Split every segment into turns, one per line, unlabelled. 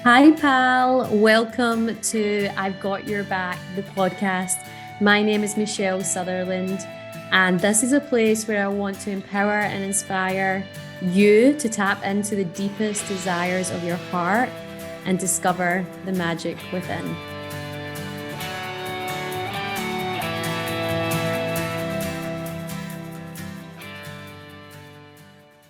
Hi, pal. Welcome to I've Got Your Back, the podcast. My name is Michelle Sutherland, and this is a place where I want to empower and inspire you to tap into the deepest desires of your heart and discover the magic within.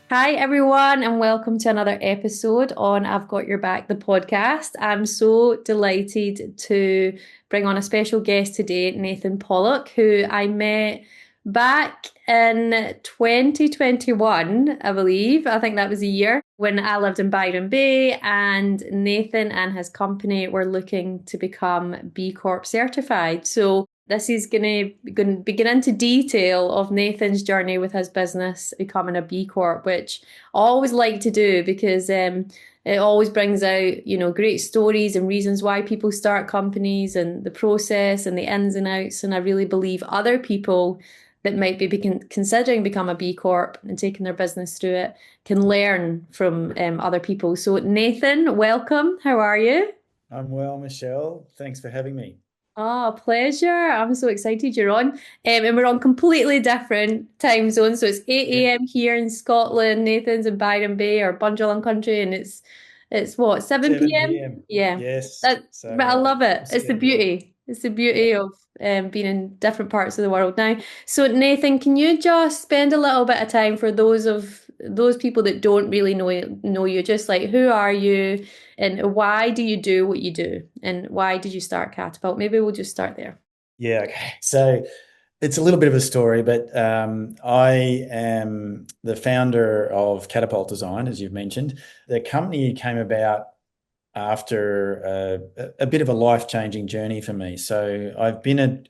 Hi, everyone, and welcome to another episode on I've Got Your Back, the podcast. I'm so delighted to bring on a special guest today, Nathan Pollock, who I met back in 2021, I believe. I think that was a year when I lived in Byron Bay, and Nathan and his company were looking to become B Corp certified. So this is going to begin into detail of Nathan's journey with his business becoming a B Corp, which I always like to do because it always brings out, great stories and reasons why people start companies and the process and the ins and outs. And I really believe other people that might be considering become a B Corp and taking their business through it can learn from other people. So Nathan, welcome. How are you?
I'm well, Michelle. Thanks for having me.
Oh, pleasure. I'm so excited you're on. And we're on completely different time zones. So it's 8
Yep,
a.m. here in Scotland, Nathan's in Byron Bay or Bundjalung country, and it's what, 7
7
p.m.?
p.m.
Yeah.
Yes.
That
So
but I love it.
full
It's the
steam ahead.
beauty. It's the beauty
Yep.
of being in different parts of the world now. So Nathan, can you just spend a little bit of time for those people that don't really know you, just like who are you and why do you do what you do and why did you start Catapult? Maybe we'll just start there.
Yeah. Okay. So it's a little bit of a story, but I am the founder of Katapult Design, as you've mentioned. The company came about after a bit of a life-changing journey for me. So I've been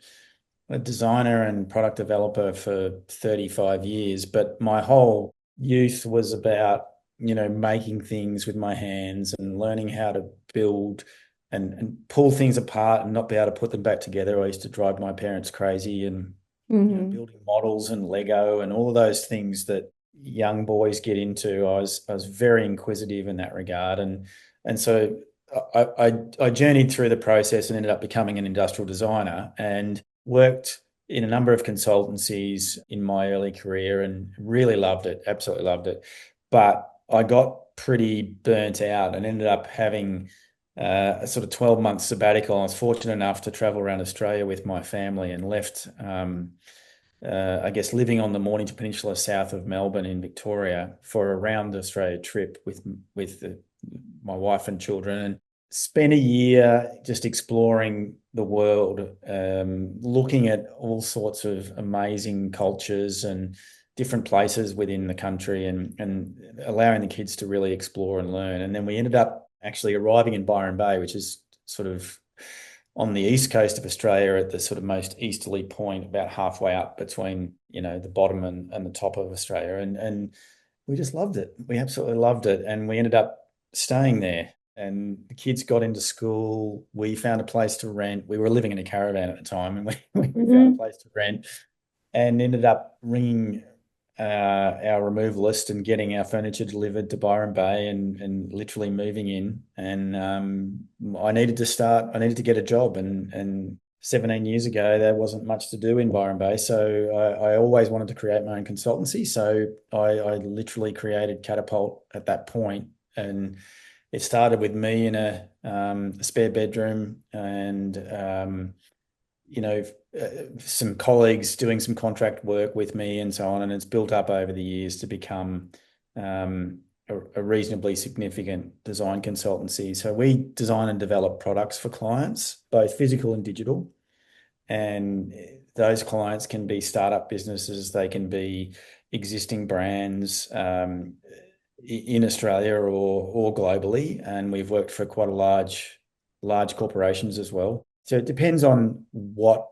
a designer and product developer for 35 years, but my whole youth was about, making things with my hands and learning how to build and pull things apart and not be able to put them back together. I used to drive my parents crazy and,
Hmm.
building models and Lego and all of those things that young boys get into. I was very inquisitive in that regard. And so I journeyed through the process and ended up becoming an industrial designer and worked in a number of consultancies in my early career and really loved it, absolutely loved it. But I got pretty burnt out and ended up having a sort of 12-month sabbatical. I was fortunate enough to travel around Australia with my family and left, I guess, living on the Mornington Peninsula south of Melbourne in Victoria for a round Australia trip with my wife and children. And spent a year just exploring the world, looking at all sorts of amazing cultures and different places within the country and allowing the kids to really explore and learn. And then we ended up actually arriving in Byron Bay, which is sort of on the east coast of Australia at the sort of most easterly point, about halfway up between, the bottom and the top of Australia. And we just loved it. We absolutely loved it. And we ended up staying there. And the kids got into school. We found a place to rent. We were living in a caravan at the time, and we found a
Hmm.
place to rent and ended up ringing our removalist and getting our furniture delivered to Byron Bay and literally moving in. And I needed to start, I needed to get a job. And 17 years ago, there wasn't much to do in Byron Bay. So I always wanted to create my own consultancy. So I literally created Katapult at that point. And it started with me in a spare bedroom and some colleagues doing some contract work with me and so on. And it's built up over the years to become a reasonably significant design consultancy. So we design and develop products for clients, both physical and digital. And those clients can be startup businesses, they can be existing brands in Australia or globally. And we've worked for quite a large corporations as well. So it depends on what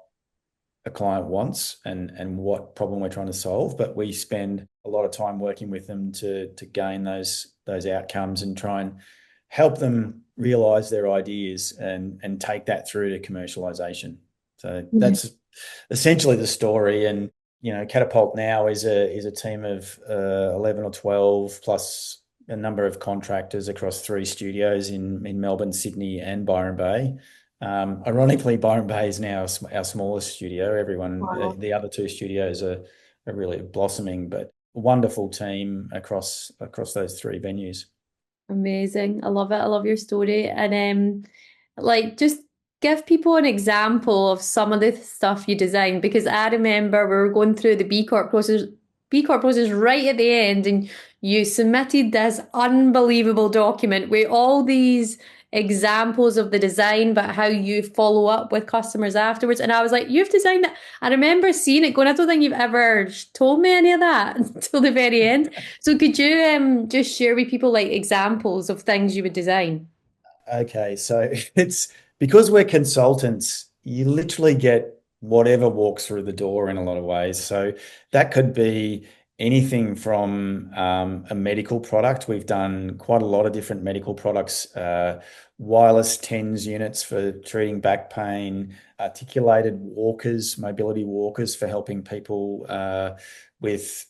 a client wants and what problem we're trying to solve. But we spend a lot of time working with them to gain those outcomes and try and help them realize their ideas and take that through to commercialization. So
Yeah.
that's essentially the story. And Catapult now is a team of 11 or 12 plus a number of contractors across 3 studios in Melbourne, Sydney, and Byron Bay. Ironically, Byron Bay is now our smallest studio.
Wow.
The other 2 studios are really blossoming, but wonderful team across those 3 venues.
Amazing. I love it. I love your story. And like just give people an example of some of the stuff you designed because I remember we were going through the B Corp process right at the end and you submitted this unbelievable document with all these examples of the design but how you follow up with customers afterwards. And I was like, you've designed that. I remember seeing it going, I don't think you've ever told me any of that until the very end. So could you just share with people like examples of things you would design?
Okay, so it's because we're consultants, you literally get whatever walks through the door in a lot of ways. So that could be anything from a medical product. We've done quite a lot of different medical products, wireless TENS units for treating back pain, articulated walkers, mobility walkers for helping people with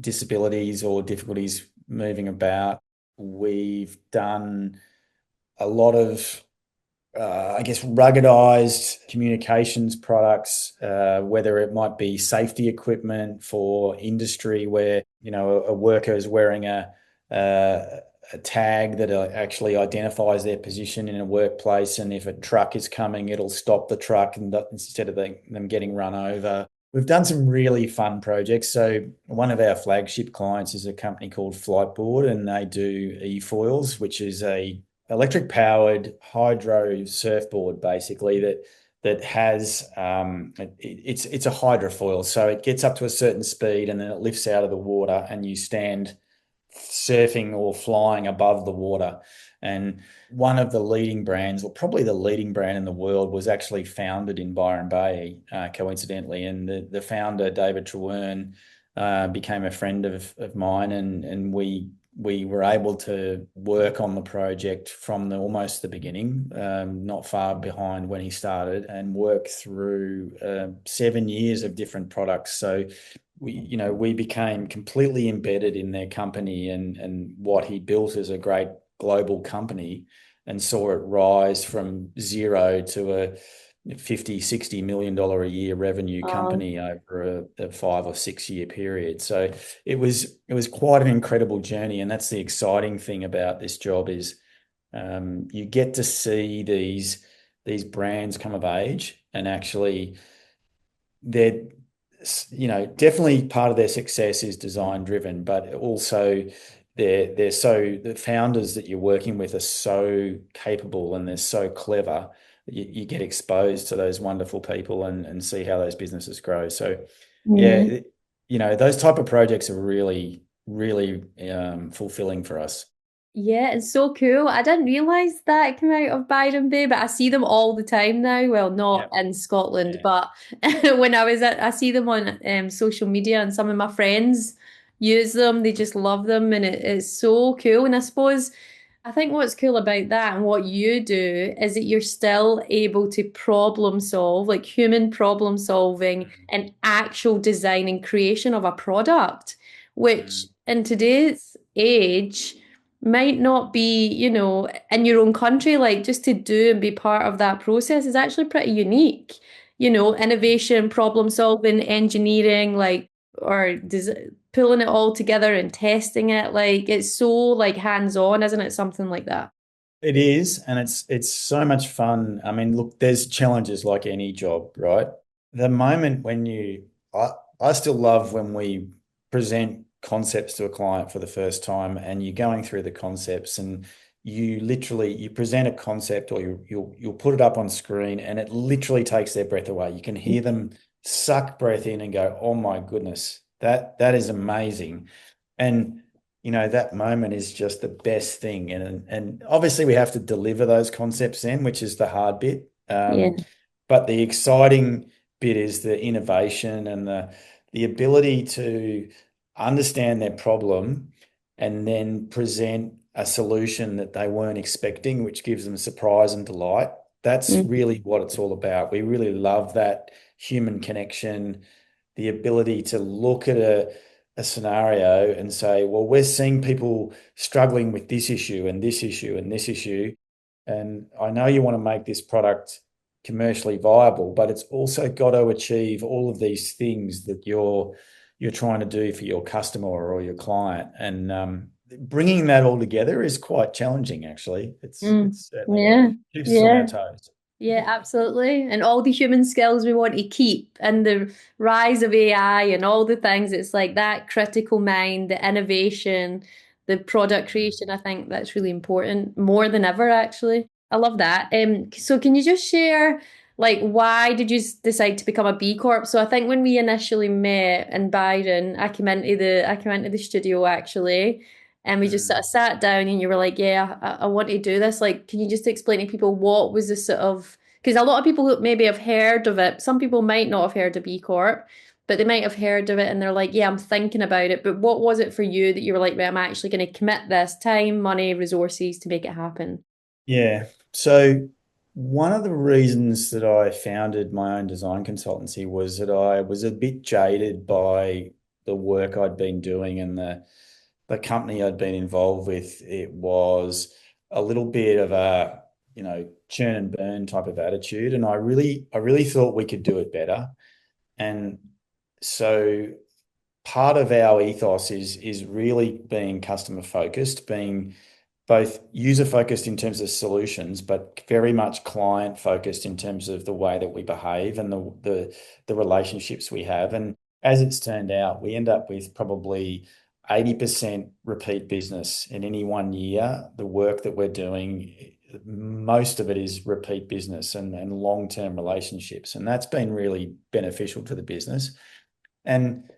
disabilities or difficulties moving about. We've done a lot of, I guess, ruggedized communications products, whether it might be safety equipment for industry where, a worker is wearing a tag that actually identifies their position in a workplace. And if a truck is coming, it'll stop the truck instead of them getting run over. We've done some really fun projects. So one of our flagship clients is a company called Flightboard, and they do e-foils, which is a electric powered hydro surfboard basically that has it's a hydrofoil, so it gets up to a certain speed and then it lifts out of the water and you stand surfing or flying above the water. And one of the leading brands, or probably the leading brand in the world, was actually founded in Byron Bay, coincidentally. And the founder, David Trewern, became a friend of mine, and we were able to work on the project from almost the beginning, not far behind when he started, and work through 7 years of different products. So we became completely embedded in their company and what he built as a great global company, and saw it rise from zero to a 50, $60 million a year revenue
Um,
company over a 5 or 6 year period. So it was quite an incredible journey. And that's the exciting thing about this job is you get to see these brands come of age, and actually they're definitely part of their success is design driven, but also the founders that you're working with are so capable and they're so clever. You get exposed to those wonderful people and see how those businesses grow. So
yeah.
yeah, those type of projects are really, really fulfilling for us.
Yeah, it's so cool. I didn't realize that it came out of Byron Bay, but I see them all the time now. Well, not
Yeah.
in Scotland,
Yeah.
but when I see them on social media, and some of my friends use them. They just love them, and it's so cool. And I suppose I think what's cool about that and what you do is that you're still able to problem solve, like human problem solving and actual design and creation of a product, which
Mm.
in today's age might not be, in your own country, like just to do and be part of that process is actually pretty unique. Innovation, problem solving, engineering, like, or pulling it all together and testing it. Like, it's so like hands-on, isn't it? Something like that.
It is, and it's so much fun. I mean, look, there's challenges like any job, right? The moment when I still love when we present concepts to a client for the first time, and you're going through the concepts, and you present a concept, or you'll put it up on screen, and it literally takes their breath away. You can hear them suck breath in and go, "Oh my goodness, that is amazing." And that moment is just the best thing. And obviously we have to deliver those concepts in, which is the hard bit.
Yeah.
But the exciting bit is the innovation and the ability to understand their problem and then present a solution that they weren't expecting, which gives them surprise and delight. That's
Mm.
really what it's all about. We really love that human connection, the ability to look at a scenario and say, well, we're seeing people struggling with this issue and this issue and this issue. And I know you want to make this product commercially viable, but it's also got to achieve all of these things that you're trying to do for your customer or your client. And bringing that all together is quite challenging, actually.
Mm.
It's certainly
Yeah.
keeps us on our
Yeah.
toes.
Yeah, absolutely. And all the human skills we want to keep and the rise of AI and all the things, it's like that critical mind, the innovation, the product creation. I think that's really important more than ever, actually. I love that. So can you just share, like, why did you decide to become a B Corp? So I think when we initially met in Byron, I came into the studio actually, and we just sort
Mm.
of sat down and you were like, yeah, I want to do this. Like, can you just explain to people what was the sort of, because a lot of people who maybe have heard of it, some people might not have heard of B Corp, but they might have heard of it and they're like, yeah, I'm thinking about it. But what was it for you that you were like, right, I'm actually going to commit this time, money, resources to make it happen?
Yeah. So one of the reasons that I founded my own design consultancy was that I was a bit jaded by the work I'd been doing and the company I'd been involved with. It was a little bit of a, churn and burn type of attitude. And I really thought we could do it better. And so part of our ethos is really being customer focused, being both user focused in terms of solutions, but very much client focused in terms of the way that we behave and the relationships we have. And as it's turned out, we end up with probably 80% repeat business in any one year. The work that we're doing, most of it is repeat business and long-term relationships. And that's been really beneficial to the business. And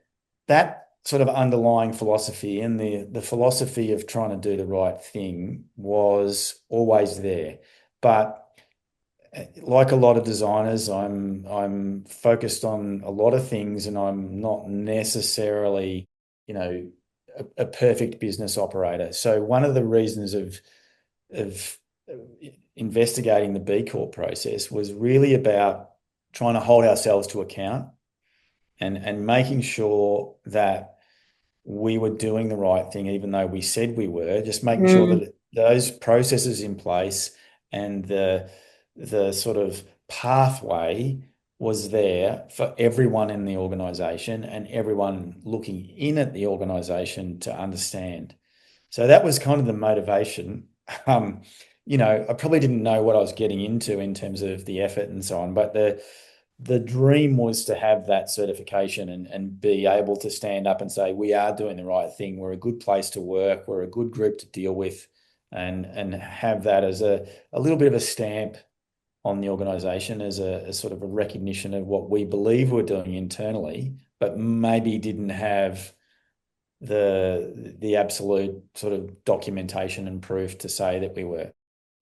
that sort of underlying philosophy and the philosophy of trying to do the right thing was always there. But like a lot of designers, I'm focused on a lot of things, and I'm not necessarily, a perfect business operator. So one of the reasons of investigating the B Corp process was really about trying to hold ourselves to account and making sure that we were doing the right thing, even though we said we were, just making sure
Mm.
that those processes in place and the sort of pathway was there for everyone in the organization and everyone looking in at the organization to understand. So that was kind of the motivation. Um, I probably didn't know what I was getting into in terms of the effort and so on, but the dream was to have that certification and be able to stand up and say, we are doing the right thing. We're a good place to work. We're a good group to deal with, and have that as a little bit of a stamp on the organization as sort of a recognition of what we believe we're doing internally, but maybe didn't have the absolute sort of documentation and proof to say that we were.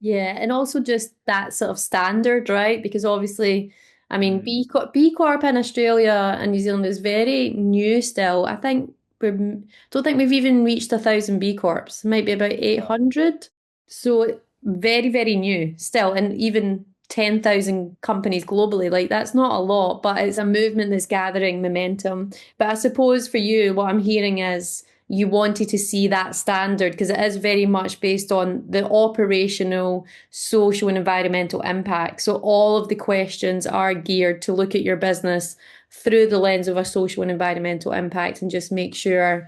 Yeah, and also just that sort of standard, right? Because obviously, I mean,
Mm.
B Corp in Australia and New Zealand is very new still. I think we don't think we've even reached 1,000 B Corps. It might be about 800. So very, very new still, and even 10,000 companies globally. Like that's not a lot, but it's a movement that's gathering momentum. But I suppose for you, what I'm hearing is you wanted to see that standard because it is very much based on the operational, social, and environmental impact. So all of the questions are geared to look at your business through the lens of a social and environmental impact and just make sure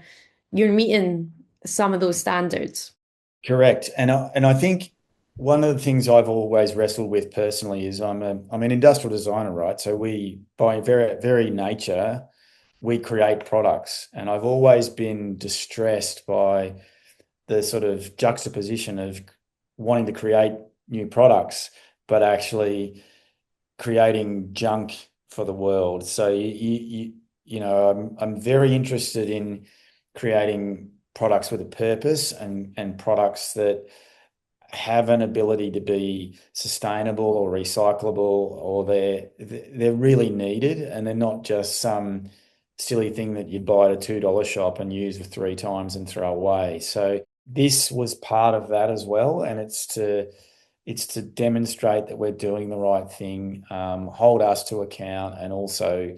you're meeting some of those standards.
Correct. And I think one of the things I've always wrestled with personally is I'm an industrial designer, right? So we, by very nature, we create products. And I've always been distressed by the sort of juxtaposition of wanting to create new products, but actually creating junk for the world. So I'm very interested in creating products with a purpose and products that have an ability to be sustainable or recyclable, or they're really needed and they're not just some silly thing that you'd buy at a $2 shop and use 3 times and throw away. So this was part of that as well, and it's to demonstrate that we're doing the right thing, hold us to account, and also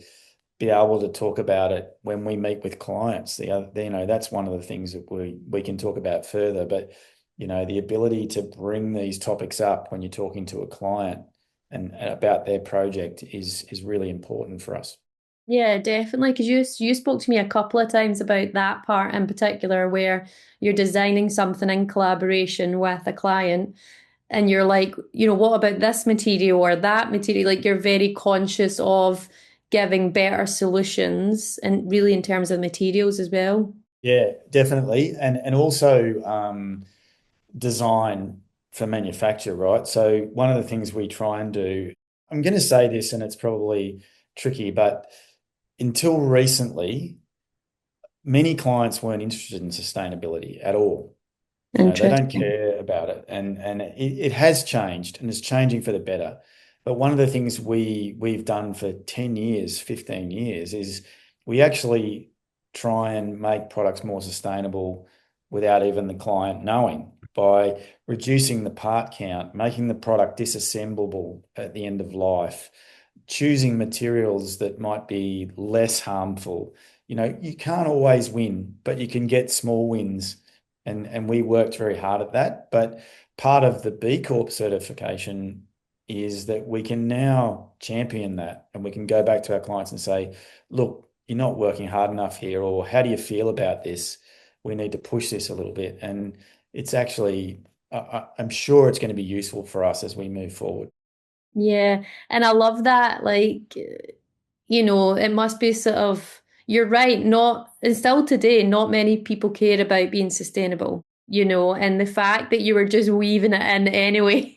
be able to talk about it when we meet with clients. That's one of the things that we can talk about further. But the ability to bring these topics up when you're talking to a client and about their project is really important for us.
Yeah, definitely. Because you spoke to me a couple of times about that part in particular, where you're designing something in collaboration with a client, and you're like, what about this material or that material? Like you're very conscious of giving better solutions, and really in terms of materials as well.
Yeah, definitely. And also design for manufacture, right? So one of the things we try and do, I'm going to say this and it's probably tricky, but until recently, many clients weren't interested in sustainability at all. They don't
Interesting.
care about it. And it has changed and it's changing for the better. But one of the things we've done for 10 years, 15 years is we actually try and make products more sustainable without even the client knowing by reducing the part count, making the product disassemblable at the end of life, choosing materials that might be less harmful. You can't always win, but you can get small wins. And we worked very hard at that. But part of the B Corp certification is that we can now champion that and we can go back to our clients and say, look, you're not working hard enough here, or how do you feel about this? We need to push this a little bit. And it's actually, I'm sure it's going to be useful for us as we move forward.
Yeah, and I love that. Like, it must be sort of, you're right, not, and still today, not many people care about being sustainable, and the fact that you were just weaving it in anyway,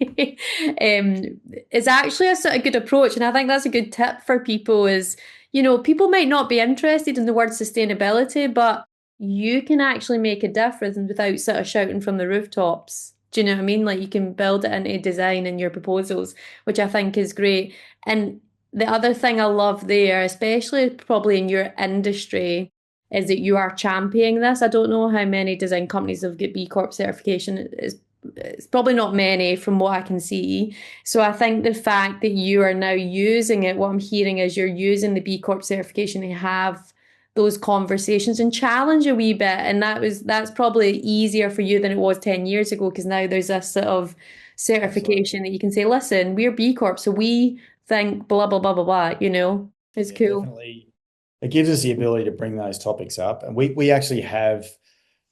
is actually a sort of good approach. And I think that's a good tip for people is, people might not be interested in the word sustainability, but you can actually make a difference without sort of shouting from the rooftops. Do you know what I mean? Like you can build it into design in your proposals, which I think is great. And the other thing I love there, especially probably in your industry, is that you are championing this. I don't know how many design companies have got B Corp certification. It's probably not many from what I can see. So I think the fact that you are now using it, what I'm hearing is you're using the B Corp certification to have those conversations and challenge a wee bit. And that's probably easier for you than it was 10 years ago, because now there's this sort of
Absolutely.
certification that you can say, listen, we're B Corp, so we think blah blah blah blah blah, It's
Yeah,
cool.
definitely. It gives us the ability to bring those topics up. And we actually have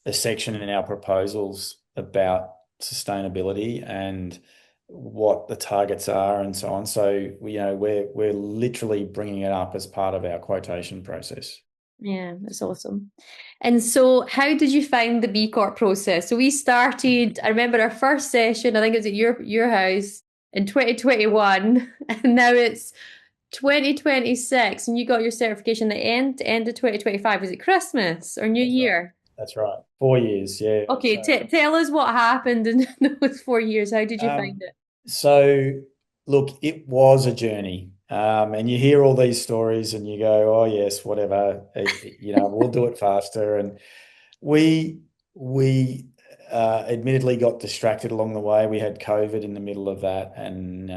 a section in our proposals about sustainability and what the targets are and so on. So we're literally bringing it up as part of our quotation process.
Yeah, that's awesome. And so how did you find the B Corp process? So we started, I remember our first session, I think it was at your house in 2021, and now it's 2026, and you got your certification the end of 2025. Was it Christmas or New
That's right.
Year?
That's right. 4 years. Yeah.
Okay, tell us what happened in those 4 years. How did you find
Um,
it?
so look, it was a journey. And you hear all these stories and you go, oh yes, whatever, we'll do it faster. And we admittedly got distracted along the way. We had COVID in the middle of that, and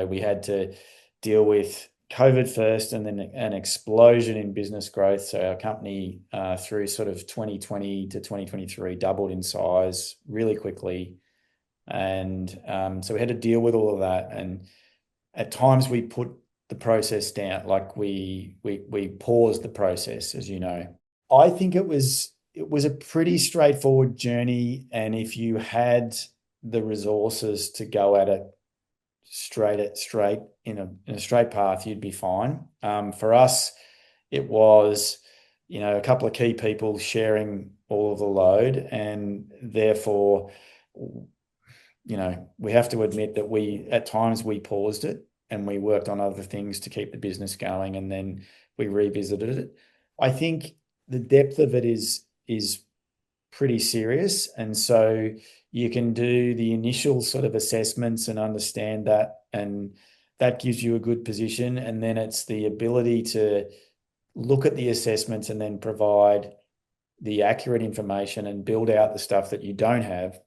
we had to deal with COVID first, and then an explosion in business growth. So our company, through sort of 2020 to 2023, doubled in size really quickly, and so we had to deal with all of that. And at times we put the process down, like we paused the process, as you know. I think it was a pretty straightforward journey, and if you had the resources to go at it straight in a straight path, you'd be fine. For us, it was a couple of key people sharing all of the load, and therefore we have to admit that at times we paused it and we worked on other things to keep the business going, and then we revisited it. I think the depth of it is pretty serious, and so you can do the initial sort of assessments and understand that, and that gives you a good position. And then it's the ability to look at the assessments and then provide the accurate information and build out the stuff that you don't have,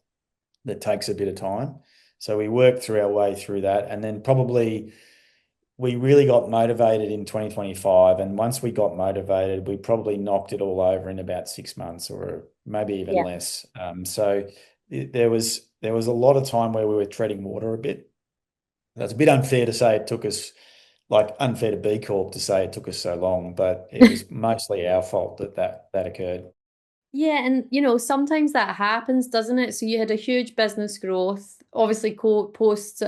that takes a bit of time. So we worked through our way through that. And then probably we really got motivated in 2025. And once we got motivated, we probably knocked it all over in about 6 months or maybe even
Yeah.
less. So there was a lot of time where we were treading water a bit. That's a bit unfair to say it took us, like unfair to B Corp to say it took us so long, but it was mostly our fault that occurred.
Yeah, and sometimes that happens, doesn't it? So you had a huge business growth, obviously post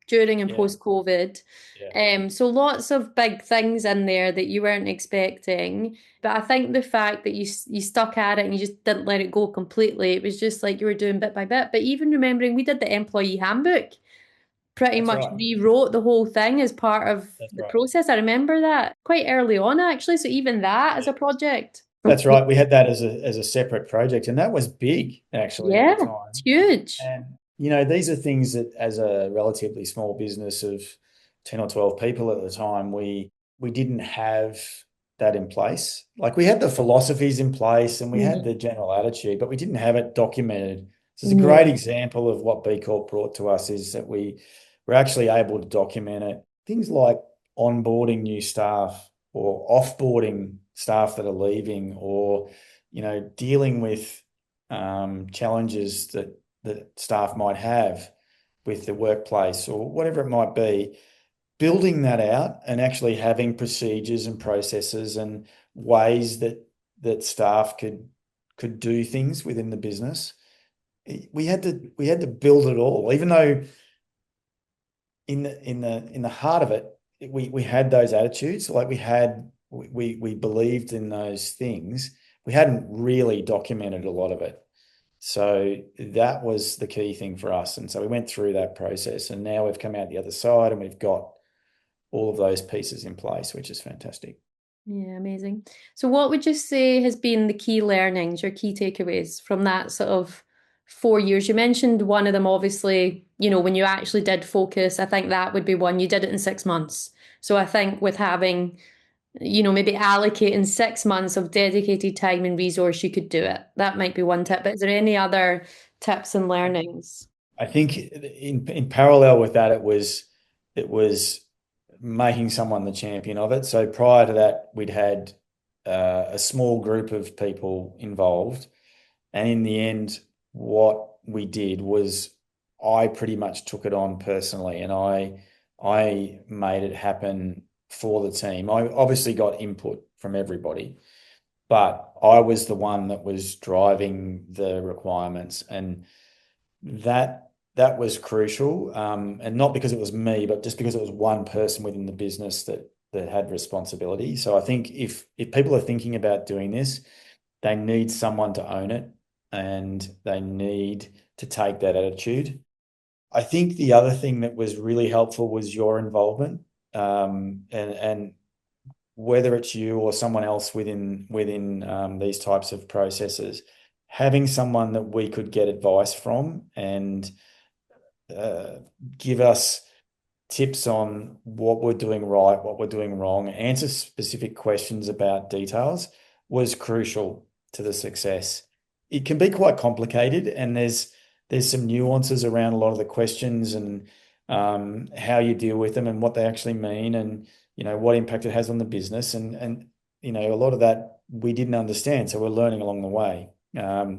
during and
Yeah,
post COVID.
yeah,
So lots of big things in there that you weren't expecting. But I think the fact that you stuck at it and you just didn't let it go completely, it was just like you were doing bit by bit. But even remembering we did the employee handbook, pretty
that's
much
right.
rewrote the whole thing as part of
That's
the
right.
process. I remember that quite early on, actually. So even that as
Yeah.
a project.
That's right. We had that as a separate project, and that was big actually at the
Yeah, it's
time.
huge.
And these are things that, as a relatively small business of 10 or 12 people at the time, we didn't have that in place. Like we had the philosophies in place and we had
Mhm.
the general attitude, but we didn't have it documented. So it's a great
No.
example of what B Corp brought to us is that we were actually able to document it. Things like onboarding new staff or offboarding staff that are leaving, or dealing with challenges that staff might have with the workplace or whatever it might be, building that out and actually having procedures and processes and ways that staff could do things within the business. We had to build it all, even though in the heart of it, we had those attitudes, like we believed in those things. We hadn't really documented a lot of it. So that was the key thing for us. And so we went through that process and now we've come out the other side and we've got all of those pieces in place, which is fantastic.
Yeah, amazing. So what would you say has been the key learnings, your key takeaways from that sort of 4 years? You mentioned one of them, obviously, when you actually did focus, I think that would be one. You did it in 6 months. So I think with having, maybe allocating 6 months of dedicated time and resource, you could do it. That might be one tip. But is there any other tips and learnings?
I think in parallel with that, it was making someone the champion of it. So prior to that, we'd had a small group of people involved, and in the end, what we did was I pretty much took it on personally, and I made it happen for the team. I obviously got input from everybody, but I was the one that was driving the requirements, and that was crucial. And not because it was me, but just because it was one person within the business that had responsibility. So I think if people are thinking about doing this, they need someone to own it and they need to take that attitude. I think the other thing that was really helpful was your involvement. And whether it's you or someone else within these types of processes, having someone that we could get advice from and uh, give us tips on what we're doing right, what we're doing wrong, answer specific questions about details was crucial to the success. It can be quite complicated, and there's some nuances around a lot of the questions and how you deal with them and what they actually mean, and what impact it has on the business, and a lot of that we didn't understand, so we're learning along the way.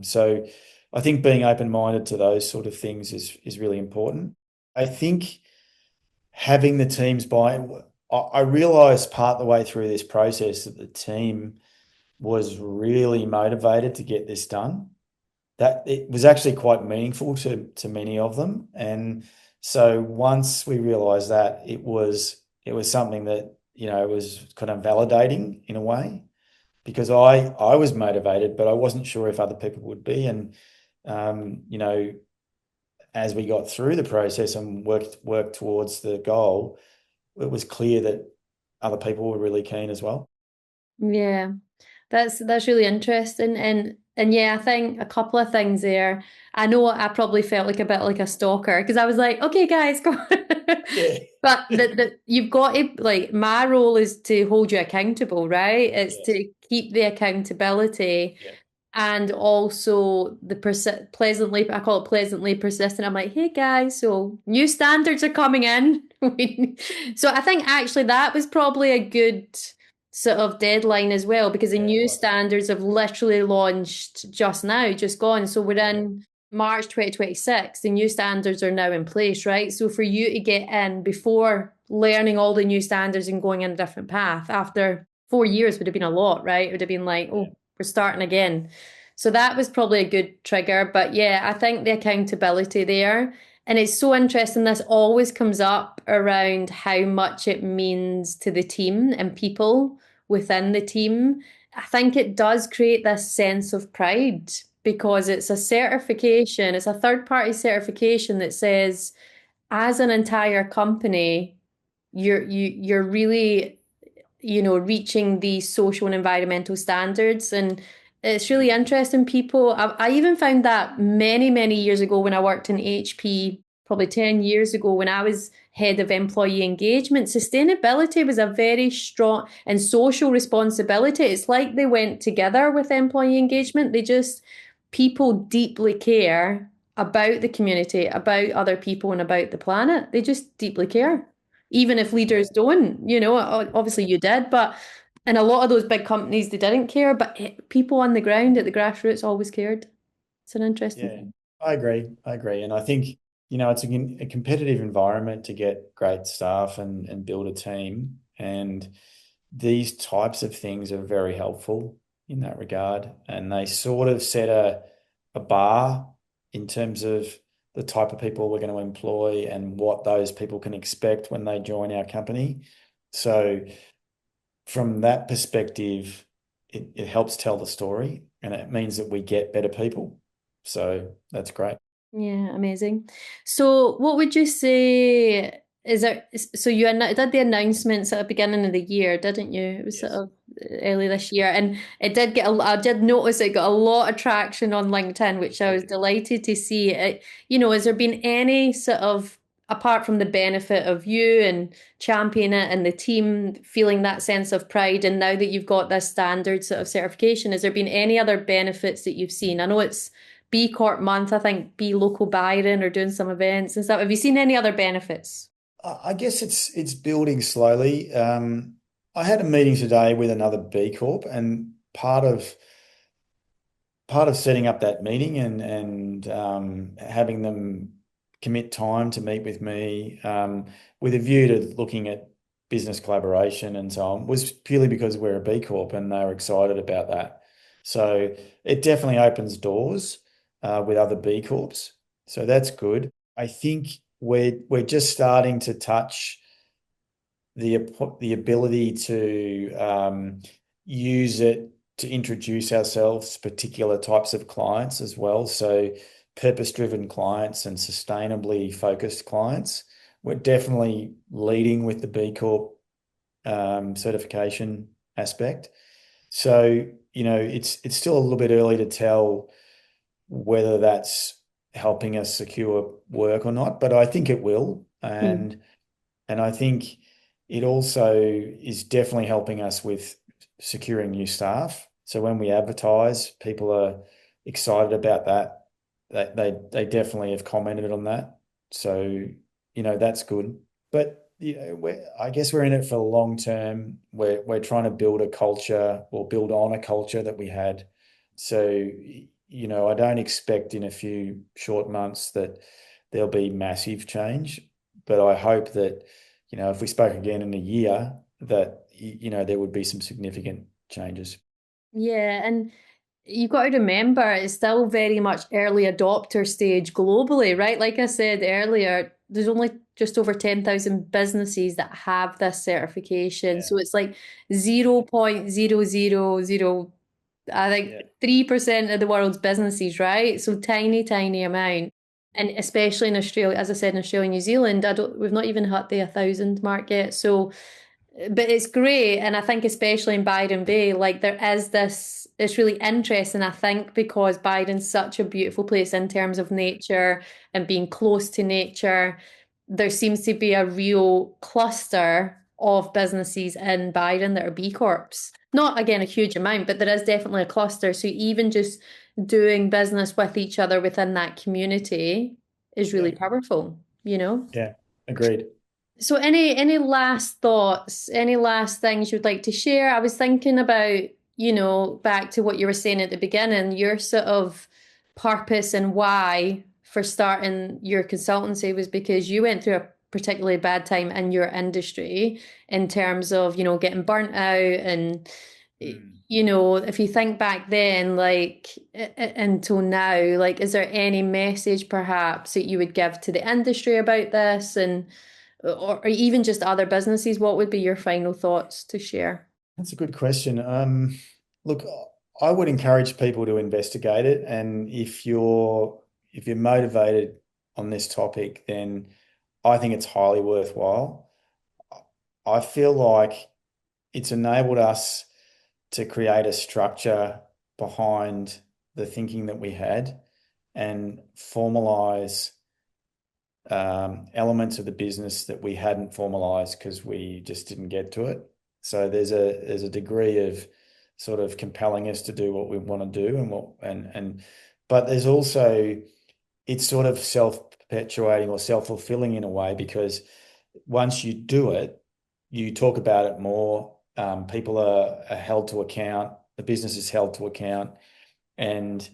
So I think being open-minded to those sort of things is really important. I think having the teams buy, I realized part the way through this process that the team was really motivated to get this done. That it was actually quite meaningful to many of them. And so once we realized that, it was something that, was kind of validating in a way, because I was motivated, but I wasn't sure if other people would be. And um, you know, as we got through the process and worked towards the goal, it was clear that other people were really keen as well.
Yeah. That's really interesting, and yeah, I think a couple of things there. I know I probably felt like a bit like a stalker because I was like, okay, guys, go.
Yeah.
But you've got to, like, my role is to hold you accountable, right? It's
Yes.
to keep the accountability.
Yeah.
and also the pleasantly, I call it pleasantly persistent. I'm like, hey guys, so new standards are coming in. So I think actually that was probably a good sort of deadline as well, because the
Yeah, it
new
was.
standards have literally launched just now, just gone. So we're
Yeah,
in March 2026. The new standards are now in place, right? So for you to get in before learning all the new standards and going in a different path after 4 years would have been a lot, right? It would have been like,
yeah,
oh, we're starting again. So that was probably a good trigger. But yeah, I think the accountability there. And it's so interesting. This always comes up around how much it means to the team and people within the team. I think it does create this sense of pride because it's a certification, it's a third party certification that says, as an entire company, you're really, reaching these social and environmental standards. And it's really interesting. I even found that many, many years ago when I worked in HP, probably 10 years ago, when I was head of employee engagement, sustainability was a very strong and social responsibility. It's like they went together with employee engagement. People deeply care about the community, about other people, and about the planet. They just deeply care even if
yeah,
leaders don't, obviously you did, but in a lot of those big companies, they didn't care, but people on the ground at the grassroots always cared. It's an interesting
yeah.
thing.
I agree. I agree. And I think, it's a competitive environment to get great staff and build a team. And these types of things are very helpful in that regard. And they sort of set a bar in terms of the type of people we're going to employ and what those people can expect when they join our company. So from that perspective, it helps tell the story and it means that we get better people. So that's great.
Yeah, amazing. So, what would you say is there? So, did the announcements at the beginning of the year, didn't you? It was sort
Yes.
of early this year, and it did I did notice it got a lot of traction on LinkedIn, which I was
Yeah.
delighted to see. Has there been any sort of, apart from the benefit of you and championing it and the team feeling that sense of pride, and now that you've got this standard sort of certification, has there been any other benefits that you've seen? I know it's B Corp month. I think Be Local Byron are doing some events and stuff. Have you seen any other benefits?
I guess it's building slowly. I had a meeting today with another B Corp, and part of setting up that meeting and having them commit time to meet with me with a view to looking at business collaboration and so on was purely because we're a B Corp and they were excited about that. So it definitely opens doors with other B Corps. So that's good. I think we're just starting to touch the ability to use it to introduce ourselves to particular types of clients as well. So purpose-driven clients and sustainably focused clients. We're definitely leading with the B Corp certification aspect. So, it's still a little bit early to tell whether that's helping us secure work or not, but I think it will.
Hmm.
And I think it also is definitely helping us with securing new staff. So when we advertise, people are excited about that. They definitely have commented on that. So, that's good. But I guess we're in it for the long term. We're trying to build a culture or build on a culture that we had. So, I don't expect in a few short months that there'll be massive change, but I hope that, if we spoke again in a year, that, there would be some significant changes.
Yeah, and you've got to remember it's still very much early adopter stage globally, right? Like I said earlier, there's only just over 10,000 businesses that have this certification.
Yeah.
So it's like 0.000, I think
Yeah.
3% of the world's businesses, right? So tiny, tiny amount. And especially in Australia, as I said, in Australia and New Zealand, we've not even hit the 1,000 mark yet. So but it's great. And I think especially in Byron Bay, like there is this, it's really interesting, I think, because Byron's such a beautiful place in terms of nature and being close to nature. There seems to be a real cluster. of businesses in Byron that are B Corps. Not again a huge amount, but there is definitely a cluster. So even just doing business with each other within that community is really powerful, you know?
Yeah, agreed.
So any last thoughts, any last things you'd like to share? I was thinking about, you know, back to what you were saying at the beginning, your sort of purpose and why for starting your consultancy was because you went through a particularly bad time in your industry in terms of, you know, getting burnt out and you know, if you think back then, like until now, like, is there any message perhaps that you would give to the industry about this and or even just other businesses? What would be your final thoughts to share?
That's a good question. Look, I would encourage people to investigate it, and if you're motivated on this topic, then I think it's highly worthwhile. I feel like it's enabled us to create a structure behind the thinking that we had and formalize elements of the business that we hadn't formalized because we just didn't get to it. So there's a degree of sort of compelling us to do what we want to do but there's also, it's sort of self-perpetuating or self-fulfilling in a way, because once you do it, you talk about it more. People are held to account. The business is held to account, and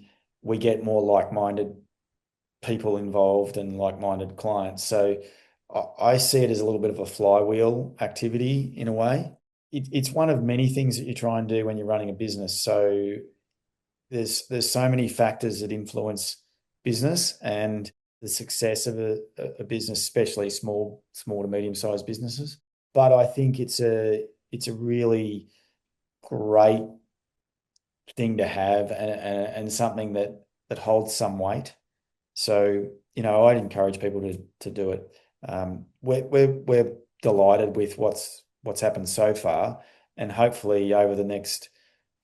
we get more like-minded people involved and like-minded clients. So I see it as a little bit of a flywheel activity in a way. It's one of many things that you try and do when you're running a business. So there's so many factors that influence business and the success of a business, especially small to medium-sized businesses. But I think it's a really great thing to have and something that holds some weight. So, you know, I'd encourage people to do it. We're delighted with what's happened so far, and hopefully over the next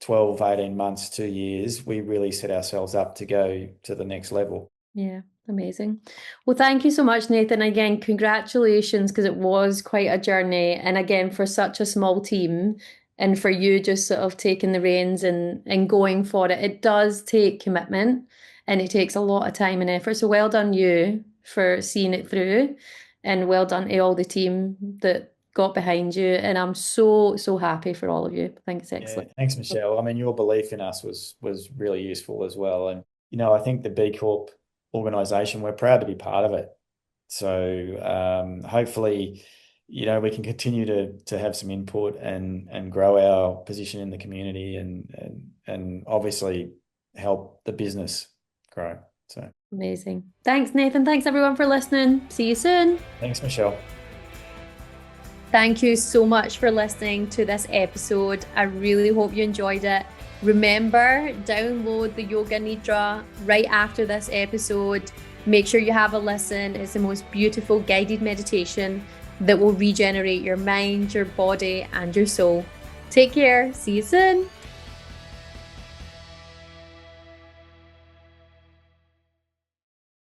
12, 18 months, 2 years, we really set ourselves up to go to the next level.
Yeah, amazing. Well, thank you so much, Nathan. Again, congratulations, because it was quite a journey. And again, for such a small team and for you just sort of taking the reins and going for it, it does take commitment and it takes a lot of time and effort. So well done you for seeing it through, and well done to all the team that got behind you. And I'm so, so happy for all of you. I think it's excellent.
Yeah, thanks, Michelle. I mean, your belief in us was really useful as well. And, you know, I think the B Corp organisation, we're proud to be part of it. So hopefully, you know, we can continue to have some input and grow our position in the community and obviously help the business grow. So
Amazing. Thanks, Nathan. Thanks, everyone, for listening. See you soon.
thanks, Michelle.
Thank you so much for listening to this episode. I really hope you enjoyed it. Remember, download the Yoga Nidra right after this episode. Make sure you have a listen. It's the most beautiful guided meditation that will regenerate your mind, your body, and your soul. Take care. See you soon.